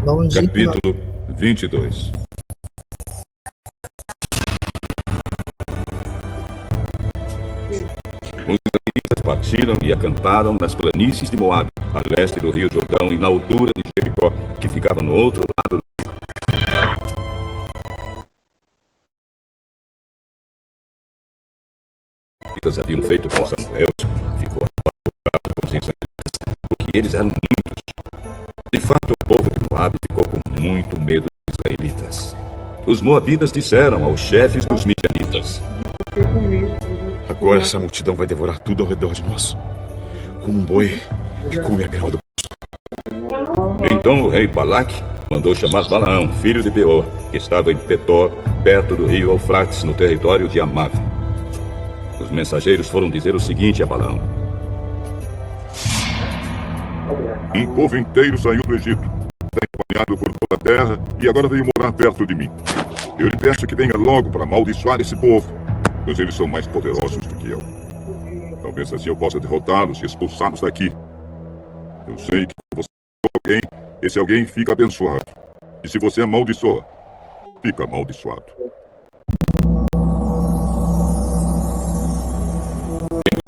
Longínquo. Capítulo 22. Os israelitas partiram e acamparam nas planícies de Moabe, a leste do rio Jordão e na altura de Jericó, que ficava no outro lado do rio. Os israelitas haviam feito com Samuel, ficou apavoado com os israelitas, porque eles eram muitos. De fato, o povo de Moabe ficou com muito medo dos israelitas. Os moabitas disseram aos chefes dos midianitas: Agora essa multidão vai devorar tudo ao redor de nós, como um boi que come a grama do... Então o rei Balaque mandou chamar Balaão, filho de Beor, que estava em Petor, perto do rio Eufrates, no território de Amave. Os mensageiros foram dizer o seguinte a Balaão: Um povo inteiro saiu do Egito, tem acompanhado por toda a terra e agora veio morar perto de mim. Eu lhe peço que venha logo para amaldiçoar esse povo, pois eles são mais poderosos do que eu. Talvez assim eu possa derrotá-los e expulsá-los daqui. Eu sei que se você alguém, esse alguém fica abençoado. E se você amaldiçoa, fica amaldiçoado.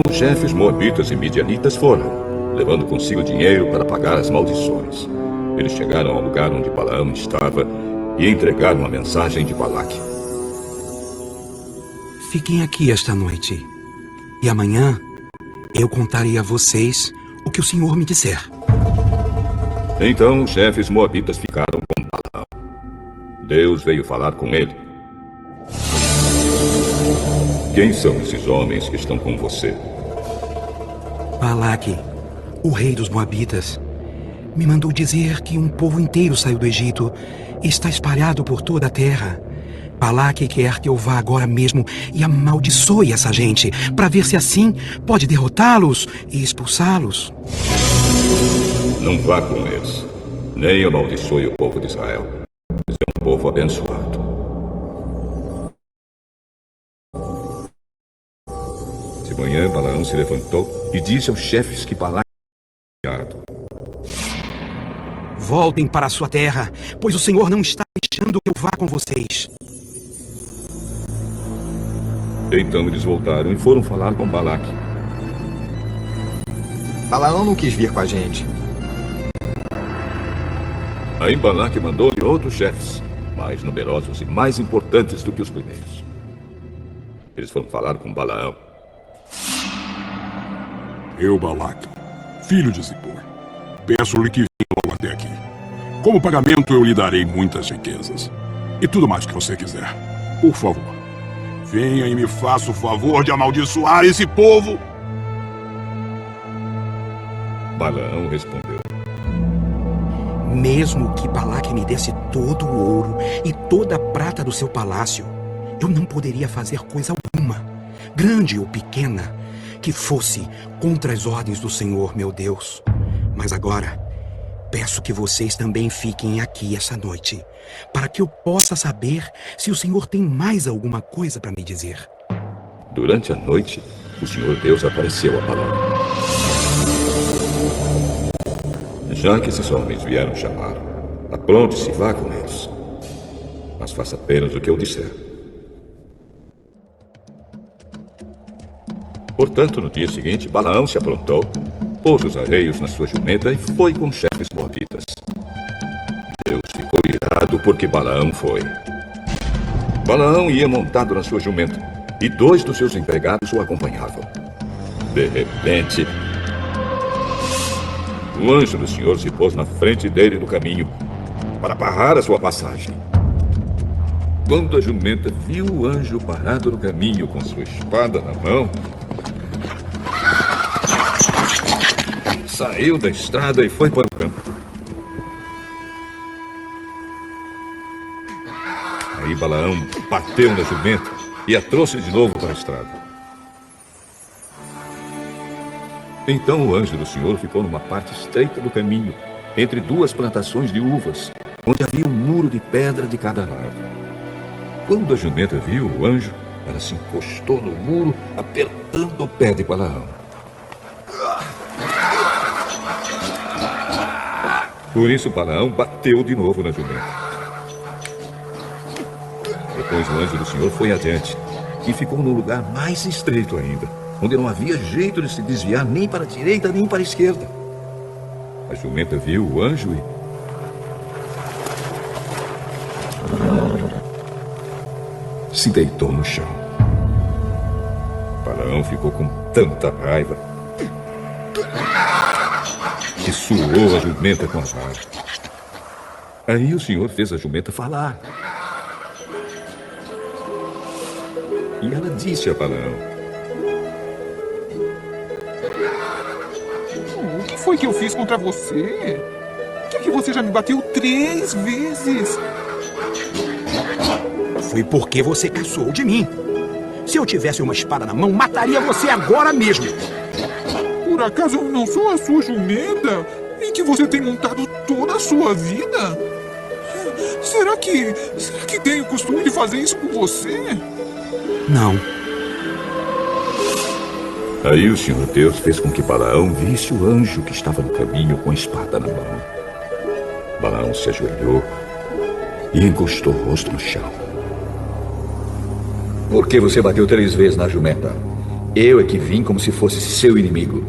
Os chefes moabitas e midianitas foram, levando consigo dinheiro para pagar as maldições. Eles chegaram ao lugar onde Balaão estava e entregaram a mensagem de Balaque. Fiquem aqui esta noite, e amanhã eu contarei a vocês o que o Senhor me disser. Então os chefes moabitas ficaram com Balaão. Deus veio falar com ele. Quem são esses homens que estão com você? Balaque, o rei dos Moabitas, me mandou dizer que um povo inteiro saiu do Egito e está espalhado por toda a terra. Balaque quer que eu vá agora mesmo e amaldiçoe essa gente, para ver se assim pode derrotá-los e expulsá-los. Não vá com eles, nem amaldiçoe o povo de Israel. Eles é um povo abençoado. De manhã, Balaão se levantou e disse aos chefes que Balaque tinha enviado. Voltem para a sua terra, pois o Senhor não está deixando que eu vá com vocês. Então eles voltaram e foram falar com Balaque. Balaão não quis vir com a gente. Aí Balaque mandou-lhe outros chefes, mais numerosos e mais importantes do que os primeiros. Eles foram falar com Balaão. Eu, Balaque, filho de Zippor, peço-lhe que venha logo até aqui. Como pagamento, eu lhe darei muitas riquezas. E tudo mais que você quiser. Por favor, venha e me faça o favor de amaldiçoar esse povo. Balaão respondeu: Mesmo que Balaque me desse todo o ouro e toda a prata do seu palácio, eu não poderia fazer coisa alguma, grande ou pequena, que fosse contra as ordens do Senhor, meu Deus. Mas agora, peço que vocês também fiquem aqui essa noite, para que eu possa saber se o Senhor tem mais alguma coisa para me dizer. Durante a noite, o Senhor Deus apareceu a Balaão. Já que esses homens vieram chamar, apronte-se e vá com eles. Mas faça apenas o que eu disser. Portanto, no dia seguinte, Balaão se aprontou, pôs os arreios na sua jumenta e foi com os chefes moabitas. Deus ficou irado porque Balaão foi. Balaão ia montado na sua jumenta e 2 dos seus empregados o acompanhavam. De repente, o anjo do Senhor se pôs na frente dele no caminho para barrar a sua passagem. Quando a jumenta viu o anjo parado no caminho com sua espada na mão, saiu da estrada e foi para o campo. Aí Balaão bateu na jumenta e a trouxe de novo para a estrada. Então o anjo do Senhor ficou numa parte estreita do caminho, entre 2 plantações de uvas, onde havia um muro de pedra de cada lado. Quando a jumenta viu o anjo, ela se encostou no muro, apertando o pé de Balaão. Por isso Balaão bateu de novo na jumenta. Depois o anjo do Senhor foi adiante e ficou no lugar mais estreito ainda, onde não havia jeito de se desviar nem para a direita nem para a esquerda. A jumenta viu o anjo e se deitou no chão. Balaão ficou com tanta raiva que suou a jumenta com as varas. Aí o Senhor fez a jumenta falar. E ela disse a Balaão: O que foi que eu fiz contra você? Por que você já me bateu 3 vezes? Foi porque você caçoou de mim. Se eu tivesse uma espada na mão, mataria você agora mesmo. Por acaso eu não sou a sua jumenta em que você tem montado toda a sua vida? Será que tenho o costume de fazer isso com você? Não. Aí o Senhor Deus fez com que Balaão visse o anjo que estava no caminho com a espada na mão. Balaão se ajoelhou e encostou o rosto no chão. Por que você bateu 3 vezes na jumenta? Eu é que vim como se fosse seu inimigo,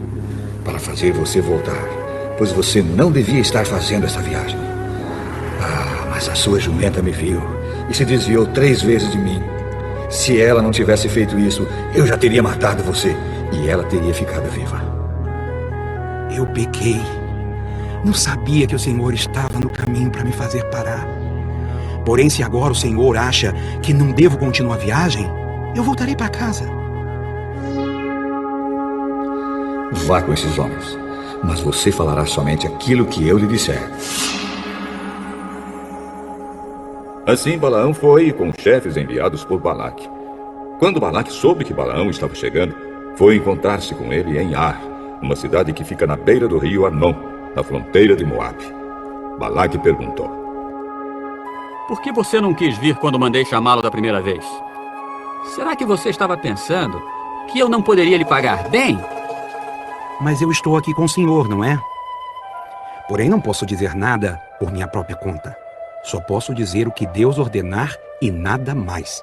para fazer você voltar, pois você não devia estar fazendo essa viagem. Mas a sua jumenta me viu e se desviou 3 vezes de mim. Se ela não tivesse feito isso, eu já teria matado você e ela teria ficado viva. Eu pequei. Não sabia que o Senhor estava no caminho para me fazer parar. Porém, se agora o Senhor acha que não devo continuar a viagem, eu voltarei para casa. Vá com esses homens, mas você falará somente aquilo que eu lhe disser. Assim Balaão foi com os chefes enviados por Balaque. Quando Balaque soube que Balaão estava chegando, foi encontrar-se com ele em Ar, uma cidade que fica na beira do rio Arnon, na fronteira de Moabe. Balaque perguntou: Por que você não quis vir quando mandei chamá-lo da primeira vez? Será que você estava pensando que eu não poderia lhe pagar bem? Mas eu estou aqui com o Senhor, não é? Porém, não posso dizer nada por minha própria conta. Só posso dizer o que Deus ordenar e nada mais.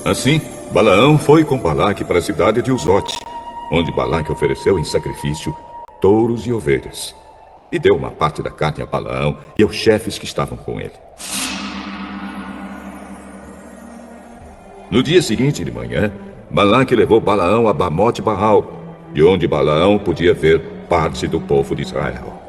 Assim, Balaão foi com Balaque para a cidade de Uzote, onde Balaque ofereceu em sacrifício touros e ovelhas, e deu uma parte da carne a Balaão e aos chefes que estavam com ele. No dia seguinte de manhã, Balaque levou Balaão a Bamote Baal, de onde Balaão podia ver parte do povo de Israel.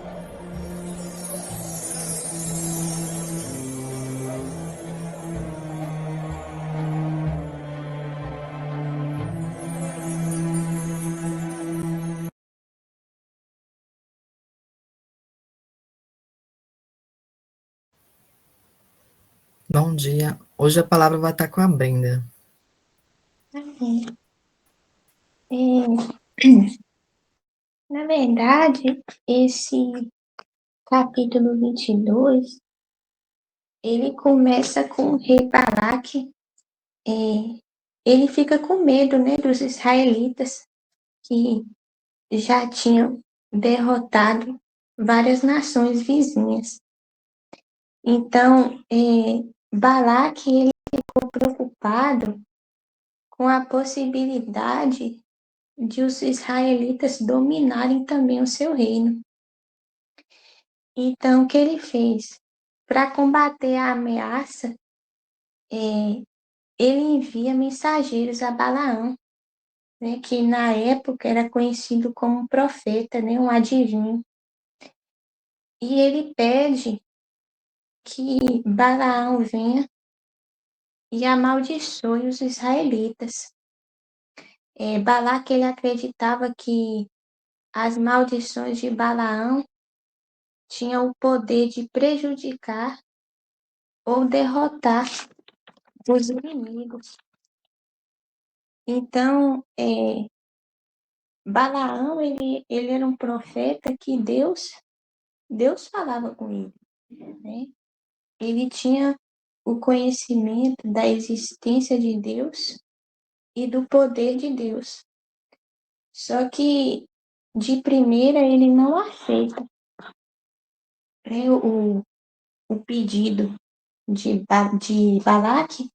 Bom dia. Hoje a palavra vai estar com a Brenda. Amém. Na verdade, esse capítulo 22, ele começa com o rei Balaque. Ele fica com medo, né, dos israelitas que já tinham derrotado várias nações vizinhas. Então, Balaque, ele ficou preocupado com a possibilidade de os israelitas dominarem também o seu reino. Então, o que ele fez? Para combater a ameaça, ele envia mensageiros a Balaão, né, que na época era conhecido como um profeta, né, um adivinho. E ele pede que Balaão venha e amaldiçoe os israelitas. Balaque, ele acreditava que as maldições de Balaão tinham o poder de prejudicar ou derrotar os inimigos. Então, Balaão, ele era um profeta que Deus falava com ele, né? Ele tinha o conhecimento da existência de Deus e do poder de Deus. Só que de primeira ele não aceita, né, o pedido de Balaque,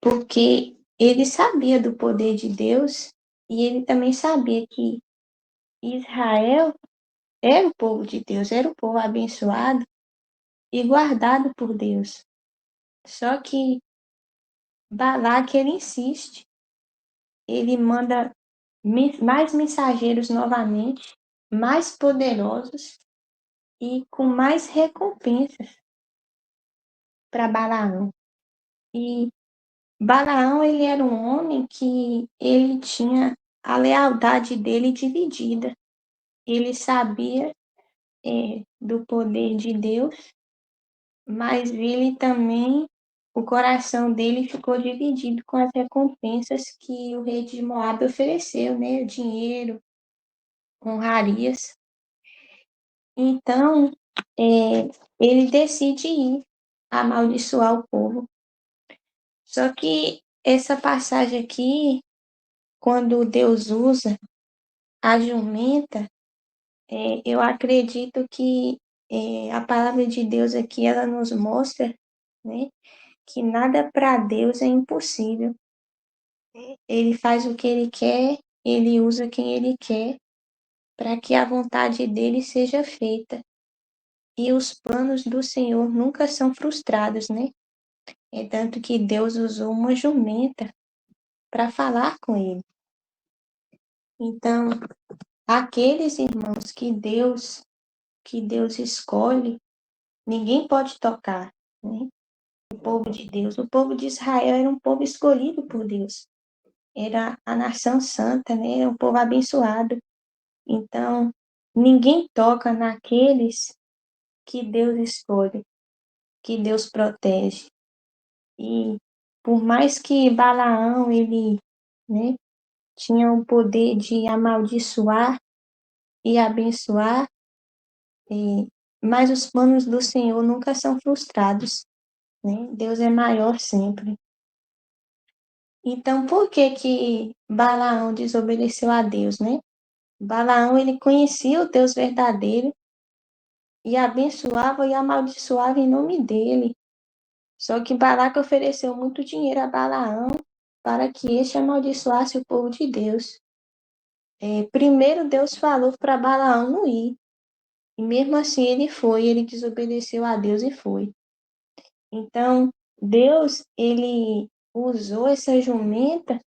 porque ele sabia do poder de Deus e ele também sabia que Israel era o povo de Deus, era o povo abençoado e guardado por Deus. Só que Balaque, ele insiste, ele manda mais mensageiros novamente, mais poderosos e com mais recompensas para Balaão. E Balaão, ele era um homem que ele tinha a lealdade dele dividida. Ele sabia do poder de Deus, mas ele também, o coração dele ficou dividido com as recompensas que o rei de Moabe ofereceu, né? Dinheiro, honrarias. Então, ele decide ir amaldiçoar o povo. Só que essa passagem aqui, quando Deus usa a jumenta, eu acredito que a palavra de Deus aqui, ela nos mostra, né, que nada para Deus é impossível. Ele faz o que ele quer, ele usa quem ele quer, para que a vontade dele seja feita. E os planos do Senhor nunca são frustrados, né? É tanto que Deus usou uma jumenta para falar com ele. Então, aqueles irmãos que Deus escolhe, ninguém pode tocar, né? O povo de Deus, o povo de Israel era um povo escolhido por Deus. Era a nação santa, né? Era um povo abençoado. Então, ninguém toca naqueles que Deus escolhe, que Deus protege. E por mais que Balaão, ele, né, tinha o poder de amaldiçoar e abençoar, mas os planos do Senhor nunca são frustrados, né? Deus é maior sempre. Então, por que que Balaão desobedeceu a Deus, né? Balaão, ele conhecia o Deus verdadeiro e abençoava e amaldiçoava em nome dele. Só que Balaque ofereceu muito dinheiro a Balaão para que este amaldiçoasse o povo de Deus. Primeiro Deus falou para Balaão não ir. E mesmo assim ele desobedeceu a Deus e foi. Então, Deus, ele usou essa jumenta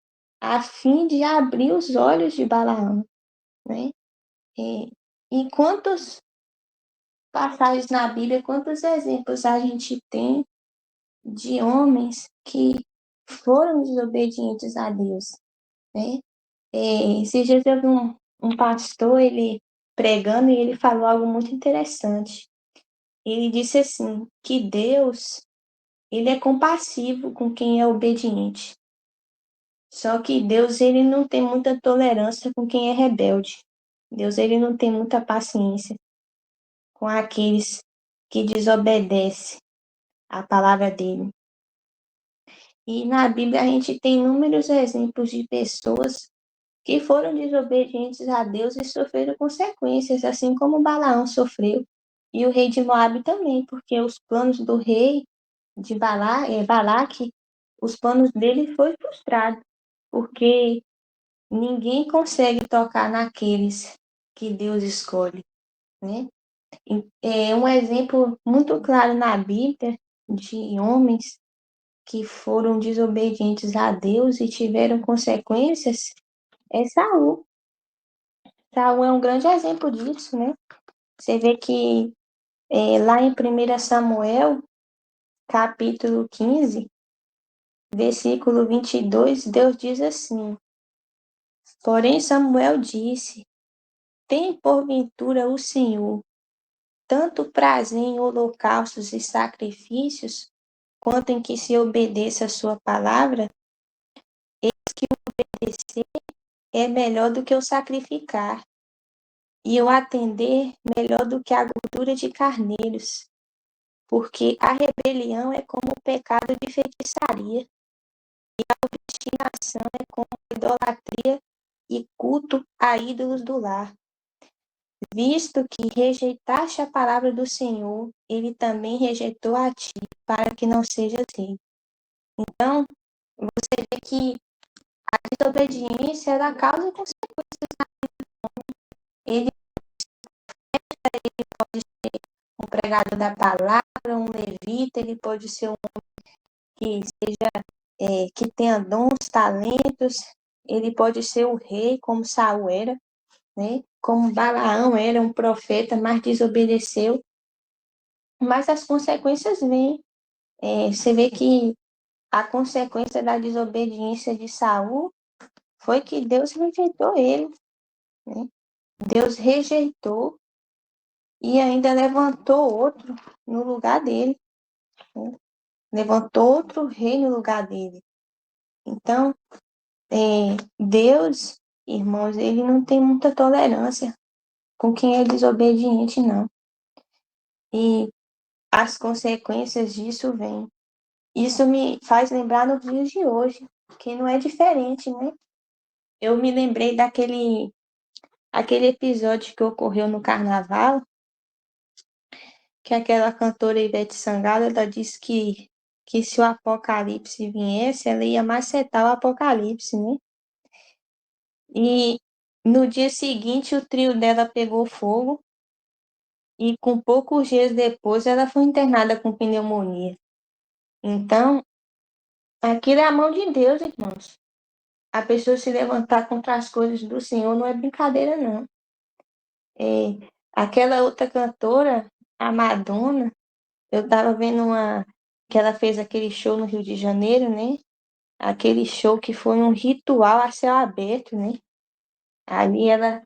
a fim de abrir os olhos de Balaão, né? E quantos passagens na Bíblia, quantos exemplos a gente tem de homens que foram desobedientes a Deus, né? Esses dias eu vi um pastor, ele pregando, e ele falou algo muito interessante. Ele disse assim, que Deus, ele é compassivo com quem é obediente. Só que Deus, ele não tem muita tolerância com quem é rebelde. Deus, ele não tem muita paciência com aqueles que desobedecem à palavra dele. E na Bíblia a gente tem inúmeros exemplos de pessoas que foram desobedientes a Deus e sofreram consequências, assim como Balaão sofreu, e o rei de Moabe também, porque os planos do rei de Balaque, os planos dele foram frustrados, porque ninguém consegue tocar naqueles que Deus escolhe, né? É um exemplo muito claro na Bíblia de homens que foram desobedientes a Deus e tiveram consequências, é Saul. Saul é um grande exemplo disso, né? Você vê que lá em 1 Samuel, capítulo 15, versículo 22, Deus diz assim: Porém Samuel disse, tem porventura o Senhor tanto prazer em holocaustos e sacrifícios, quanto em que se obedeça a sua palavra? Eis que o obedecer é melhor do que o sacrificar, e o atender melhor do que a gordura de carneiros, porque a rebelião é como o pecado de feitiçaria, e a obstinação é como a idolatria e culto a ídolos do lar. Visto que rejeitaste a palavra do Senhor, ele também rejeitou a ti, para que não sejas rei. Então, você vê que a desobediência ela causa consequências. Ele pode ser um pregador da palavra, um levita, ele pode ser um que seja que tenha dons, talentos, ele pode ser o rei, como Saul era, né? Como Balaão era um profeta, mas desobedeceu. Mas as consequências vêm. Você vê que a consequência da desobediência de Saul foi que Deus rejeitou ele, né? Deus rejeitou e ainda levantou outro no lugar dele, né? Levantou outro rei no lugar dele. Então, Deus, irmãos, ele não tem muita tolerância com quem é desobediente, não. E as consequências disso vêm. Isso me faz lembrar nos dias de hoje, que não é diferente, né? Eu me lembrei aquele episódio que ocorreu no carnaval, que aquela cantora Ivete Sangalo, ela disse que se o apocalipse viesse, ela ia macetar o apocalipse, né? E no dia seguinte o trio dela pegou fogo e com poucos dias depois ela foi internada com pneumonia. Então, aquilo é a mão de Deus, irmãos. A pessoa se levantar contra as coisas do Senhor não é brincadeira, não. Aquela outra cantora, a Madonna, eu estava vendo que ela fez aquele show no Rio de Janeiro, né? Aquele show que foi um ritual a céu aberto, né? Ali ela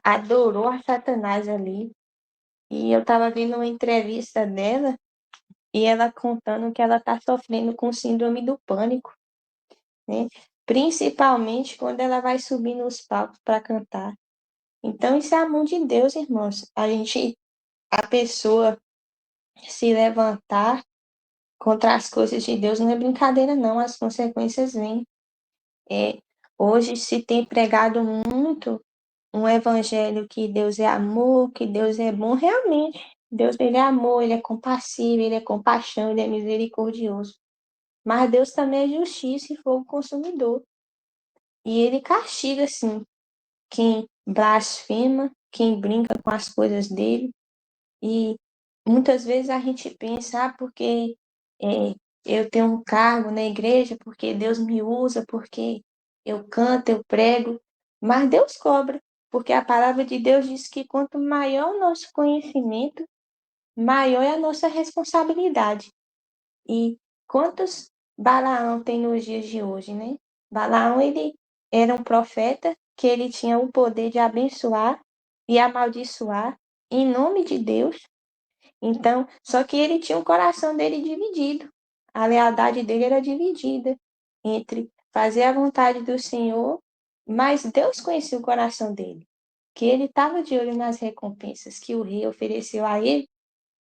adorou a Satanás ali. E eu estava vendo uma entrevista dela e ela contando que ela está sofrendo com síndrome do pânico, né? Principalmente quando ela vai subir nos palcos para cantar. Então, isso é a mão de Deus, irmãos. A pessoa se levantar contra as coisas de Deus não é brincadeira, não. As consequências vêm. Hoje se tem pregado muito um evangelho que Deus é amor, que Deus é bom. Realmente, Deus ele é amor, ele é compassivo, ele é compaixão, ele é misericordioso. Mas Deus também é justiça e fogo consumidor. E ele castiga, sim, quem blasfema, quem brinca com as coisas dele. E muitas vezes a gente pensa, porque eu tenho um cargo na igreja, porque Deus me usa, porque eu canto, eu prego. Mas Deus cobra, porque a palavra de Deus diz que quanto maior o nosso conhecimento, maior é a nossa responsabilidade. E quantos Balaão tem nos dias de hoje, né? Balaão, ele era um profeta que ele tinha o poder de abençoar e amaldiçoar em nome de Deus. Então, só que ele tinha o coração dele dividido. A lealdade dele era dividida entre fazer a vontade do Senhor, mas Deus conhecia o coração dele, que ele estava de olho nas recompensas que o rei ofereceu a ele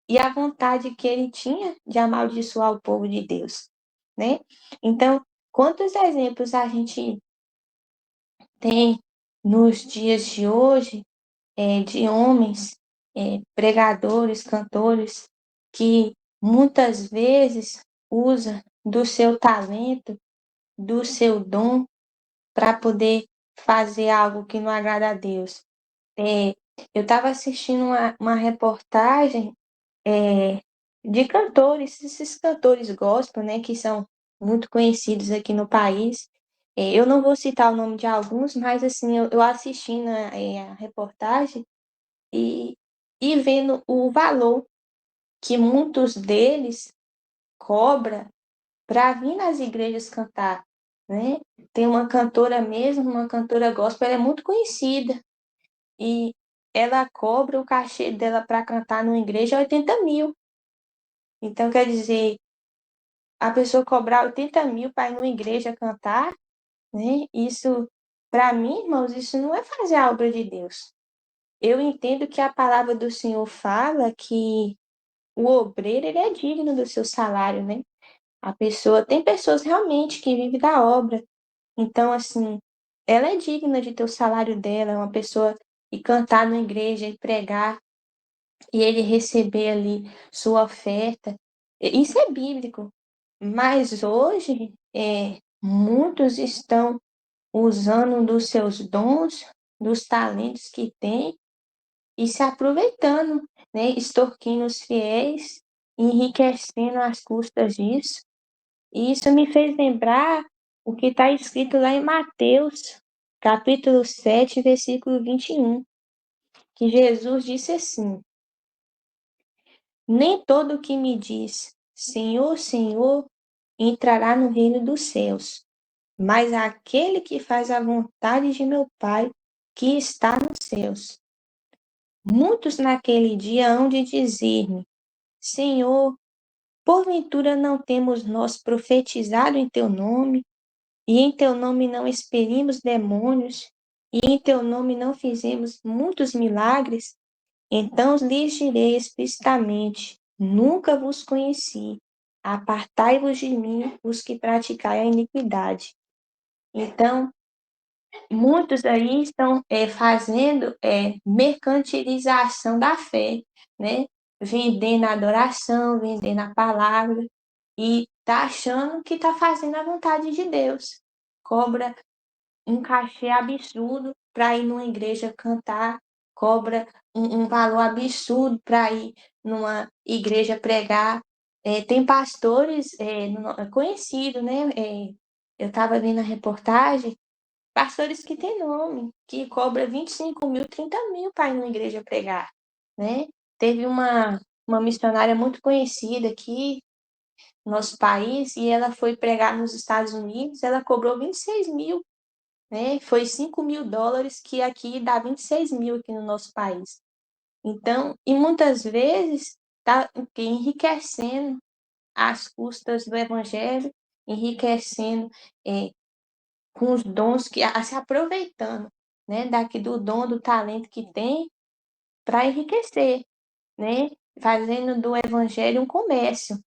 e a vontade que ele tinha de amaldiçoar o povo de Deus, né? Então, quantos exemplos a gente tem nos dias de hoje de homens, pregadores, cantores, que muitas vezes usa do seu talento, do seu dom, para poder fazer algo que não agrada a Deus. Eu estava assistindo uma reportagem de cantores, esses cantores gospel, né, que são muito conhecidos aqui no país. Eu não vou citar o nome de alguns, mas assim, eu assistindo a reportagem e, e vendo o valor que muitos deles cobra para vir nas igrejas cantar, né? Tem uma cantora mesmo, uma cantora gospel, ela é muito conhecida e ela cobra o cachê dela para cantar numa igreja 80 mil. Então, quer dizer, a pessoa cobrar 80 mil para ir numa igreja cantar, né? Isso, para mim, irmãos, isso não é fazer a obra de Deus. Eu entendo que a palavra do Senhor fala que o obreiro ele é digno do seu salário, né? Tem pessoas realmente que vivem da obra. Então, assim, ela é digna de ter o salário dela, uma pessoa e cantar na igreja e pregar e ele receber ali sua oferta. Isso é bíblico. Mas hoje, muitos estão usando dos seus dons, dos talentos que têm e se aproveitando, né? Extorquindo os fiéis, enriquecendo às custas disso. E isso me fez lembrar o que está escrito lá em Mateus, capítulo 7, versículo 21, que Jesus disse assim: Nem todo o que me diz Senhor, Senhor, entrará no reino dos céus, mas aquele que faz a vontade de meu Pai que está nos céus. Muitos naquele dia hão de dizer-me: Senhor, porventura não temos nós profetizado em teu nome, e em teu nome não expelimos demônios, e em teu nome não fizemos muitos milagres? Então lhes direi explicitamente: Nunca vos conheci. Apartai-vos de mim, os que praticai a iniquidade. Então, muitos aí estão fazendo mercantilização da fé, né? Vendendo a adoração, vendendo a palavra, e tá achando que tá fazendo a vontade de Deus. Cobra um cachê absurdo para ir numa igreja cantar, cobra um valor absurdo para ir numa igreja pregar. Tem pastores conhecidos, né? Eu estava vendo a reportagem, pastores que têm nome, que cobra 25 mil, 30 mil para ir numa igreja pregar, né? Teve uma missionária muito conhecida aqui no nosso país e ela foi pregar nos Estados Unidos, ela cobrou 26 mil, né? Foi 5 mil dólares, que aqui dá 26 mil aqui no nosso país. Então, e muitas vezes está enriquecendo às custas do evangelho, enriquecendo com os dons, se aproveitando, né, daqui do dom, do talento que tem para enriquecer, né, fazendo do evangelho um comércio.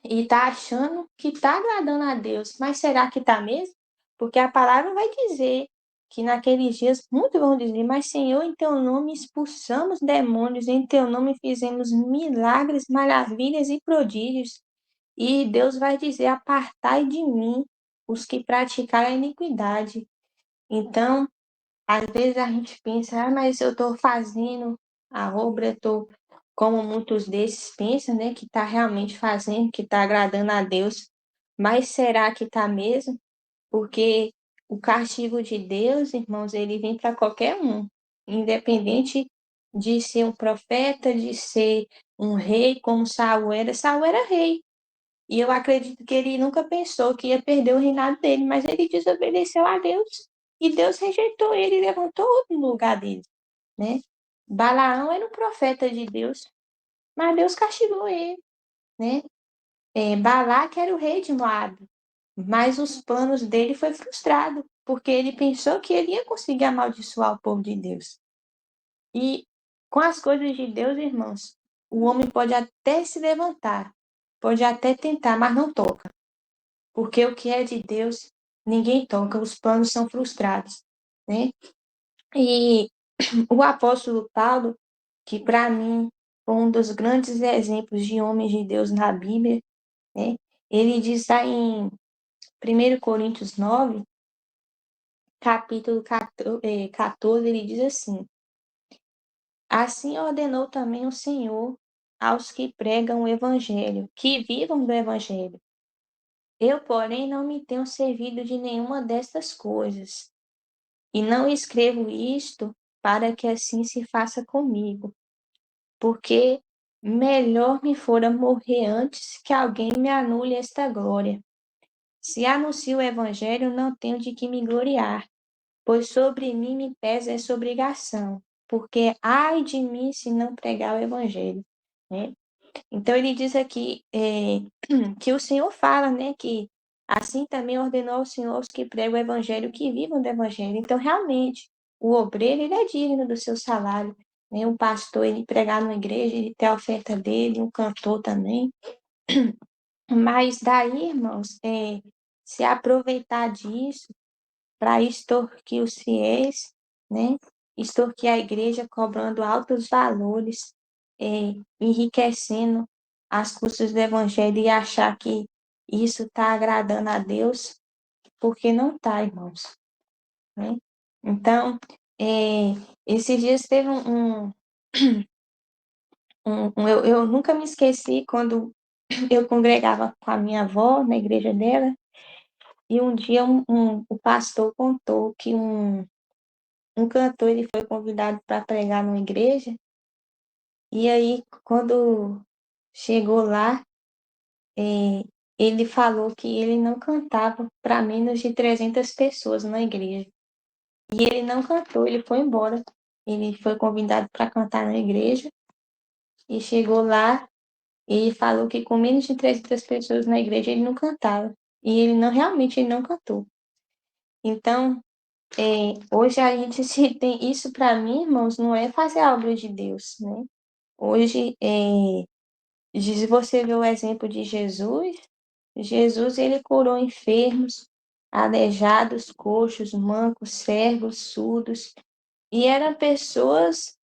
E tá achando que tá agradando a Deus, mas será que tá mesmo? Porque a palavra vai dizer que naqueles dias muitos vão dizer: Mas Senhor, em teu nome expulsamos demônios, em teu nome fizemos milagres, maravilhas e prodígios. E Deus vai dizer: Apartai de mim os que praticaram a iniquidade. Então, às vezes a gente pensa: Mas eu estou fazendo a obra, eu estou, como muitos desses pensam, né, que está realmente fazendo, que está agradando a Deus. Mas será que está mesmo? Porque o castigo de Deus, irmãos, ele vem para qualquer um, independente de ser um profeta, de ser um rei, como Saul era. Saul era rei. E eu acredito que ele nunca pensou que ia perder o reinado dele, mas ele desobedeceu a Deus. E Deus rejeitou ele e levantou outro no lugar dele, né? Balaão era um profeta de Deus, mas Deus castigou ele, né? Balaque era o rei de Moabe, mas os planos dele foi frustrado, porque ele pensou que ele ia conseguir amaldiçoar o povo de Deus. E com as coisas de Deus, irmãos, o homem pode até se levantar, pode até tentar, mas não toca. Porque o que é de Deus, ninguém toca, os planos são frustrados, né? E o apóstolo Paulo, que para mim foi um dos grandes exemplos de homens de Deus na Bíblia, né? Ele diz lá em 1 Coríntios 9, capítulo 14, ele diz assim: Assim ordenou também o Senhor aos que pregam o evangelho, que vivam do evangelho. Eu, porém, não me tenho servido de nenhuma destas coisas, e não escrevo isto para que assim se faça comigo, porque melhor me fora morrer antes que alguém me anule esta glória. Se anuncio o evangelho, não tenho de que me gloriar, pois sobre mim me pesa essa obrigação, porque ai de mim se não pregar o evangelho, né? Então ele diz aqui que o Senhor fala, né, que assim também ordenou o Senhor aos que pregam o evangelho, que vivam do evangelho. Então realmente o obreiro, ele é digno do seu salário, né? Um pastor, ele pregar numa igreja, ele tem a oferta dele, um cantor também. Mas daí, irmãos, se aproveitar disso para extorquir os fiéis, né? Extorquir a igreja cobrando altos valores, enriquecendo às custas do evangelho e achar que isso está agradando a Deus, porque não está, irmãos, né? Então, esses dias teve eu nunca me esqueci quando eu congregava com a minha avó na igreja dela, e um dia o pastor contou que um cantor ele foi convidado para pregar numa igreja, e aí quando chegou lá, ele falou que ele não cantava para menos de 300 pessoas na igreja. E ele não cantou, ele foi embora. Ele foi convidado para cantar na igreja, e chegou lá, e ele falou que com menos de 300 pessoas na igreja ele não cantava. E ele não, realmente ele não cantou. Então, hoje a gente se tem isso, para mim, irmãos, não é fazer a obra de Deus, né? Hoje, se você vê o exemplo de Jesus, Jesus ele curou enfermos, aleijados, coxos, mancos, cegos, surdos, e eram pessoas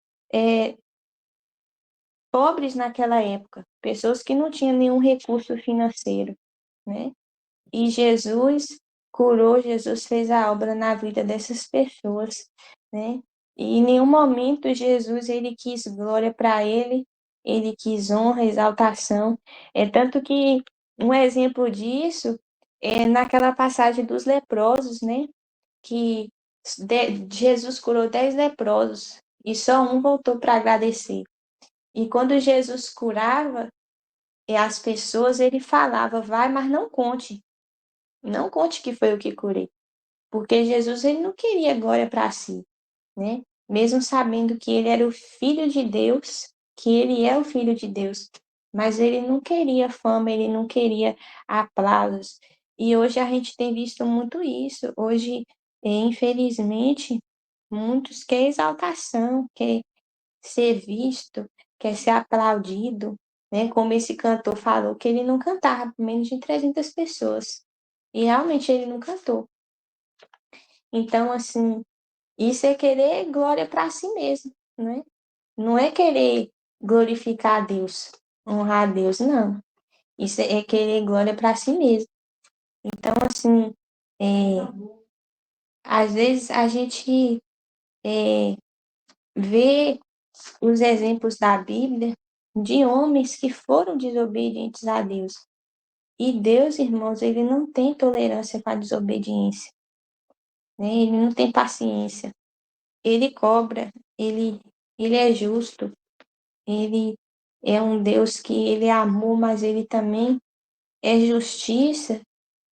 pobres naquela época, pessoas que não tinham nenhum recurso financeiro, né? E Jesus curou, Jesus fez a obra na vida dessas pessoas, né? E em nenhum momento Jesus ele quis glória para ele quis honra, exaltação. É tanto que um exemplo disso é naquela passagem dos leprosos, né? Que Jesus curou 10 leprosos e só um voltou para agradecer. E quando Jesus curava as pessoas, ele falava, vai, mas não conte. Não conte que foi o que curei, porque Jesus ele não queria glória para si, né? Mesmo sabendo que ele era o Filho de Deus, que ele é o Filho de Deus, mas ele não queria fama, ele não queria aplausos. E hoje a gente tem visto muito isso. Hoje, infelizmente, muitos querem exaltação, quer ser visto, quer ser aplaudido, né? Como esse cantor falou, que ele não cantava por menos de 300 pessoas. E realmente ele não cantou. Então, assim, isso é querer glória para si mesmo, né? Não é querer glorificar a Deus, honrar a Deus, não. Isso é querer glória para si mesmo. Então, assim, às vezes a gente vê os exemplos da Bíblia de homens que foram desobedientes a Deus. E Deus, irmãos, ele não tem tolerância para a desobediência, né? Ele não tem paciência. Ele cobra, ele é justo, ele é um Deus que ele é amor, mas ele também é justiça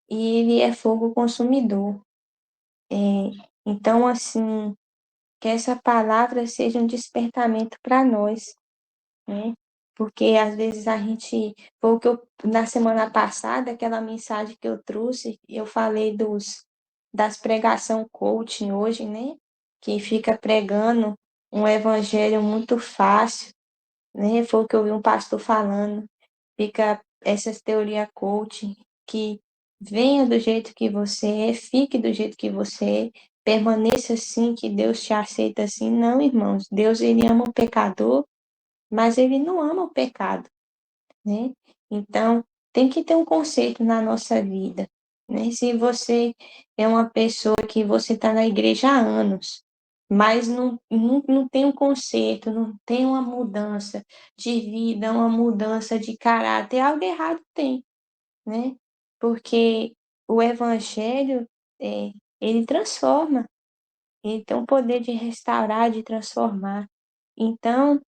e ele é fogo consumidor. Então, assim, que essa palavra seja um despertamento para nós, né? Porque às vezes a gente, foi o que eu, na semana passada, aquela mensagem que eu trouxe, eu falei das pregação coaching hoje, né? Que fica pregando um evangelho muito fácil, né? Foi o que eu vi um pastor falando. Fica essas teorias coaching, que venha do jeito que você é, fique do jeito que você é, permaneça assim, que Deus te aceita assim. Não, irmãos, Deus ele ama o pecador, mas ele não ama o pecado, né? Então, tem que ter um conceito na nossa vida, né? Se você é uma pessoa que você está na igreja há anos, mas não tem um conceito, não tem uma mudança de vida, uma mudança de caráter, algo errado tem, né? Porque o evangelho, ele transforma, ele tem o poder de restaurar, de transformar. Então,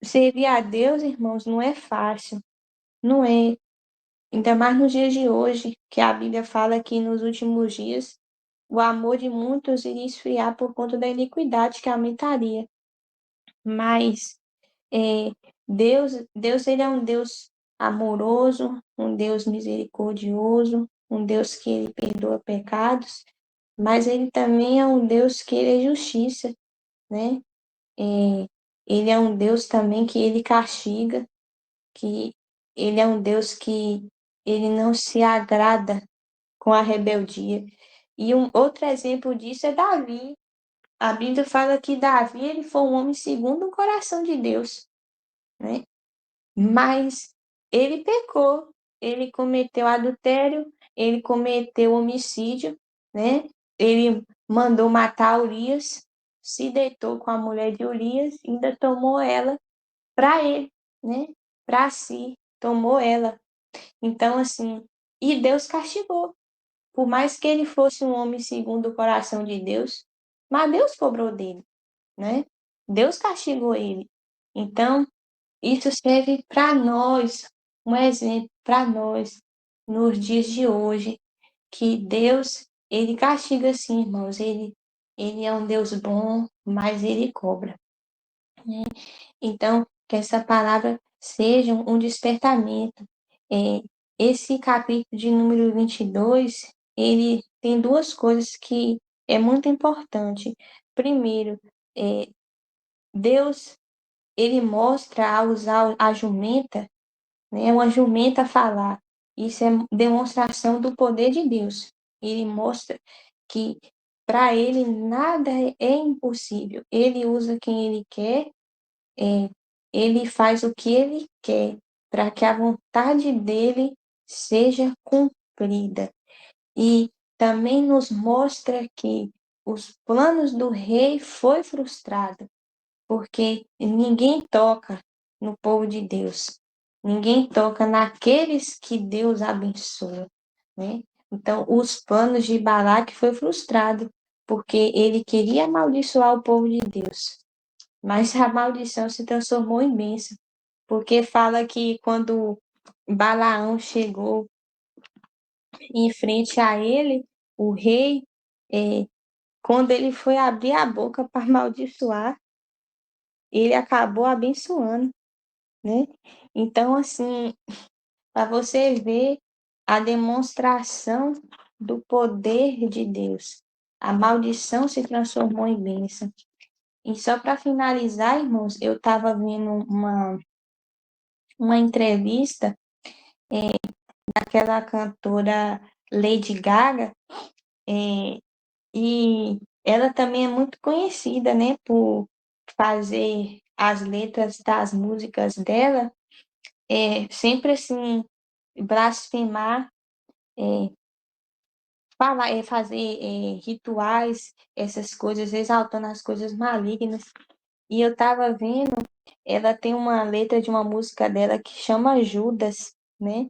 servir a Deus, irmãos, não é fácil, não é. Ainda mais nos dias de hoje, que a Bíblia fala que nos últimos dias o amor de muitos iria esfriar por conta da iniquidade que aumentaria. Mas Deus ele é um Deus amoroso, um Deus misericordioso, um Deus que ele perdoa pecados, mas ele também é um Deus que ele é justiça, né? Ele é um Deus também que ele castiga, que ele é um Deus que ele não se agrada com a rebeldia. E um outro exemplo disso é Davi. A Bíblia fala que Davi ele foi um homem segundo o coração de Deus, né? Mas ele pecou, ele cometeu adultério, ele cometeu homicídio, né? Ele mandou matar Urias, se deitou com a mulher de Urias, ainda tomou ela para ele, né? Para si, tomou ela. Então, assim, e Deus castigou. Por mais que ele fosse um homem segundo o coração de Deus, mas Deus cobrou dele, né? Deus castigou ele. Então, isso serve para nós, um exemplo para nós, nos dias de hoje, que Deus, ele castiga sim, irmãos, ele é um Deus bom, mas ele cobra, né? Então, que essa palavra seja um despertamento. É, esse capítulo de número 22, ele tem duas coisas que é muito importante. Primeiro, Deus, ele mostra a usar a jumenta, né, uma jumenta falar. Isso é demonstração do poder de Deus. Ele mostra que para ele nada é impossível. Ele usa quem ele quer, ele faz o que ele quer para que a vontade dele seja cumprida. E também nos mostra que os planos do rei foi frustrado, porque ninguém toca no povo de Deus. Ninguém toca naqueles que Deus abençoa, né? Então, os planos de Balaque foi frustrado, porque ele queria amaldiçoar o povo de Deus. Mas a maldição se transformou em bênção, porque fala que quando Balaão chegou em frente a ele, o rei, quando ele foi abrir a boca para amaldiçoar, ele acabou abençoando, né? Então, assim, para você ver a demonstração do poder de Deus, a maldição se transformou em bênção. E só para finalizar, irmãos, eu estava vendo uma entrevista daquela cantora Lady Gaga, e ela também é muito conhecida, né, por fazer as letras das músicas dela, sempre assim, blasfemar, falar, fazer rituais, essas coisas, exaltando as coisas malignas. E eu estava vendo, ela tem uma letra de uma música dela que chama Judas, né?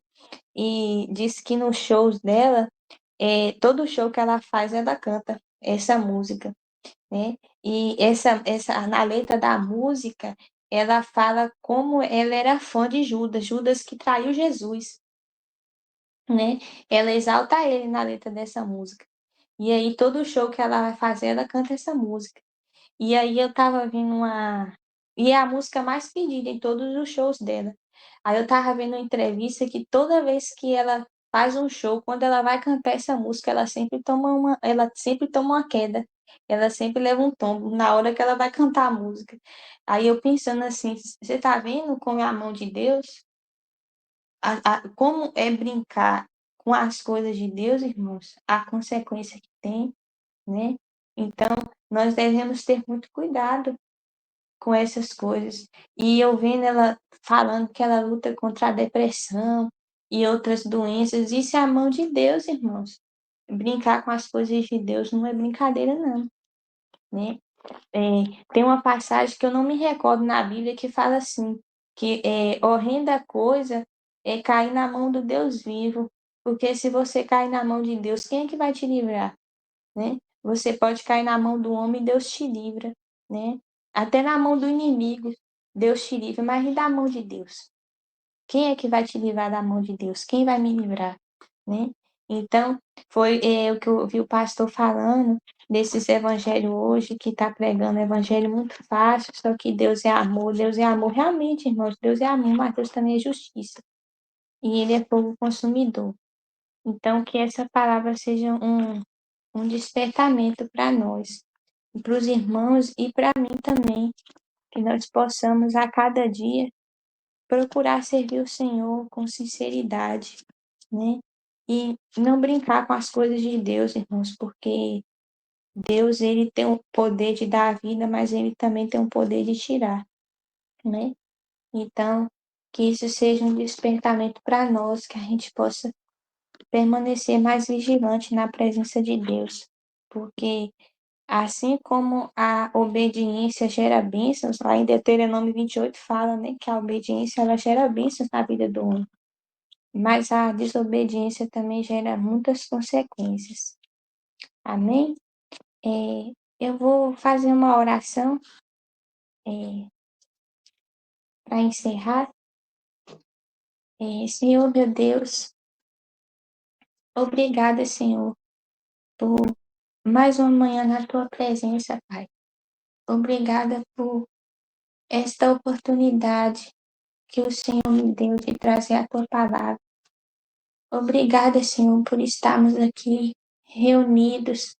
E diz que nos shows dela, todo show que ela faz, ela canta essa música, né? E na letra da música, ela fala como ela era fã de Judas, Judas que traiu Jesus, né? Ela exalta ele na letra dessa música. E aí, todo show que ela vai fazer, ela canta essa música. E aí, eu tava vendo uma. E é a música mais pedida em todos os shows dela. Aí, eu tava vendo uma entrevista que toda vez que ela faz um show, quando ela vai cantar essa música, ela sempre toma uma queda. Ela sempre leva um tombo na hora que ela vai cantar a música. Aí, eu pensando assim, você tá vendo como é a mão de Deus? Como é brincar com as coisas de Deus, irmãos? A consequência que tem, né? Então, nós devemos ter muito cuidado com essas coisas. E eu vendo ela falando que ela luta contra a depressão e outras doenças, isso é a mão de Deus, irmãos. Brincar com as coisas de Deus não é brincadeira, não, né? Tem uma passagem que eu não me recordo na Bíblia que fala assim, que horrenda coisa é cair na mão do Deus vivo, porque se você cair na mão de Deus, quem é que vai te livrar, né? Você pode cair na mão do homem, Deus te livra, né? Até na mão do inimigo, Deus te livra, mas e da mão de Deus? Quem é que vai te livrar da mão de Deus? Quem vai me livrar, né? Então, foi o que eu vi o pastor falando desses evangelhos hoje, que está pregando evangelho muito fácil, só que Deus é amor, realmente, irmãos, Deus é amor, mas Deus também é justiça. E Ele é fogo consumidor. Então, que essa palavra seja um despertamento para nós, para os irmãos e para mim também, que nós possamos a cada dia procurar servir o Senhor com sinceridade, né? e não brincar com as coisas de Deus, irmãos, porque Deus, ele tem o poder de dar a vida, mas ele também tem o poder de tirar, né? Então, que isso seja um despertamento para nós, que a gente possa permanecer mais vigilante na presença de Deus, porque assim como a obediência gera bênçãos, lá em Deuteronômio 28 fala, né, que a obediência ela gera bênçãos na vida do homem, mas a desobediência também gera muitas consequências. Amém? Eu vou fazer uma oração para encerrar. Senhor, meu Deus, obrigada, Senhor, por mais uma manhã na tua presença, Pai. Obrigada por esta oportunidade que o Senhor me deu de trazer a tua palavra. Obrigada, Senhor, por estarmos aqui reunidos,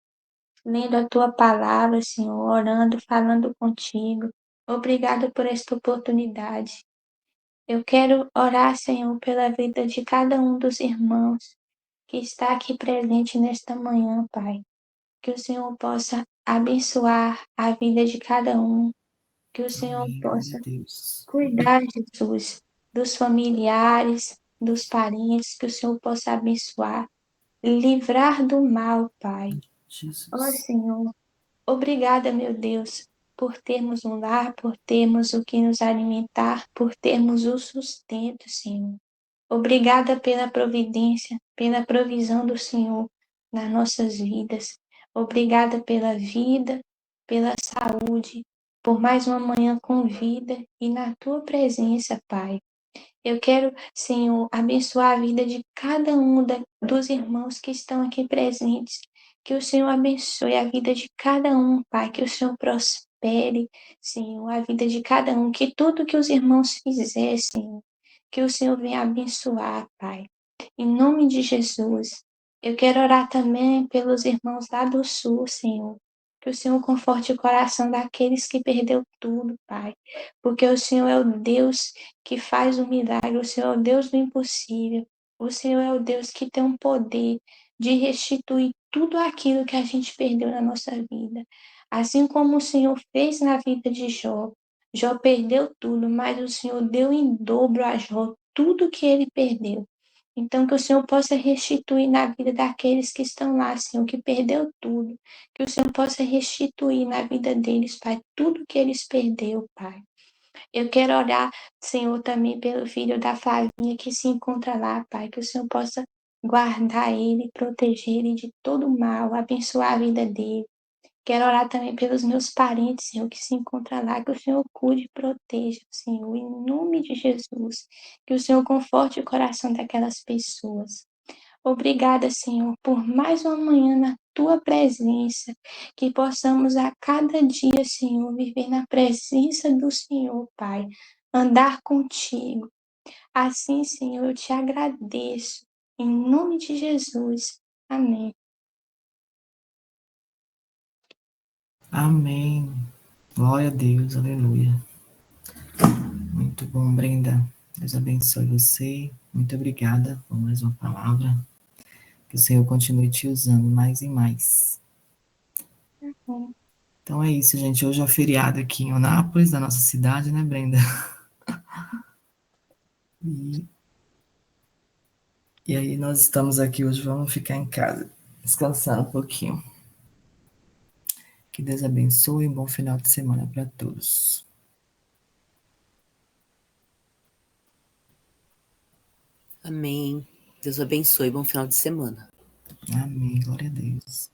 lendo a tua palavra, Senhor, orando, falando contigo. Obrigada por esta oportunidade. Eu quero orar, Senhor, pela vida de cada um dos irmãos que está aqui presente nesta manhã, Pai. Que o Senhor possa abençoar a vida de cada um. Que o Senhor Amém. Glória possa a Deus. cuidar, Jesus, dos familiares, dos parentes, que o Senhor possa abençoar, livrar do mal, Pai. Ó Jesus. Senhor, obrigada, meu Deus, por termos um lar, por termos o que nos alimentar, por termos o sustento, Senhor. Obrigada pela providência, pela provisão do Senhor nas nossas vidas. Obrigada pela vida, pela saúde, por mais uma manhã com vida e na tua presença, Pai. Eu quero, Senhor, abençoar a vida de cada um dos irmãos que estão aqui presentes. Que o Senhor abençoe a vida de cada um, Pai. Que o Senhor prospere, Senhor, a vida de cada um. Que tudo que os irmãos fizessem, que o Senhor venha abençoar, Pai. Em nome de Jesus. Eu quero orar também pelos irmãos lá do Sul, Senhor. Que o Senhor conforte o coração daqueles que perdeu tudo, Pai. Porque o Senhor é o Deus que faz o milagre, o Senhor é o Deus do impossível. O Senhor é o Deus que tem o poder de restituir tudo aquilo que a gente perdeu na nossa vida. Assim como o Senhor fez na vida de Jó. Jó perdeu tudo, mas o Senhor deu em dobro a Jó tudo que ele perdeu. Então, que o Senhor possa restituir na vida daqueles que estão lá, Senhor, que perdeu tudo. Que o Senhor possa restituir na vida deles, Pai, tudo que eles perdeu, Pai. Eu quero orar, Senhor, também pelo filho da Flavinha que se encontra lá, Pai, que o Senhor possa guardar ele, proteger ele de todo mal, abençoar a vida dele. Quero orar também pelos meus parentes, Senhor, que se encontram lá, que o Senhor cuide e proteja, Senhor, em nome de Jesus. Que o Senhor conforte o coração daquelas pessoas. Obrigada, Senhor, por mais uma manhã na tua presença, que possamos a cada dia, Senhor, viver na presença do Senhor, Pai, andar contigo. Assim, Senhor, eu te agradeço. Em nome de Jesus. Amém. Amém. Glória a Deus. Aleluia. Muito bom, Brenda. Deus abençoe você. Muito obrigada por mais uma palavra. Que o Senhor continue te usando mais e mais. Amém. Então é isso, gente. Hoje é o feriado aqui em Onápolis, da nossa cidade, né, Brenda? E, e aí nós estamos aqui hoje, vamos ficar em casa, descansando um pouquinho. Que Deus abençoe e um bom final de semana para todos. Amém. Deus abençoe. Bom final de semana. Amém. Glória a Deus.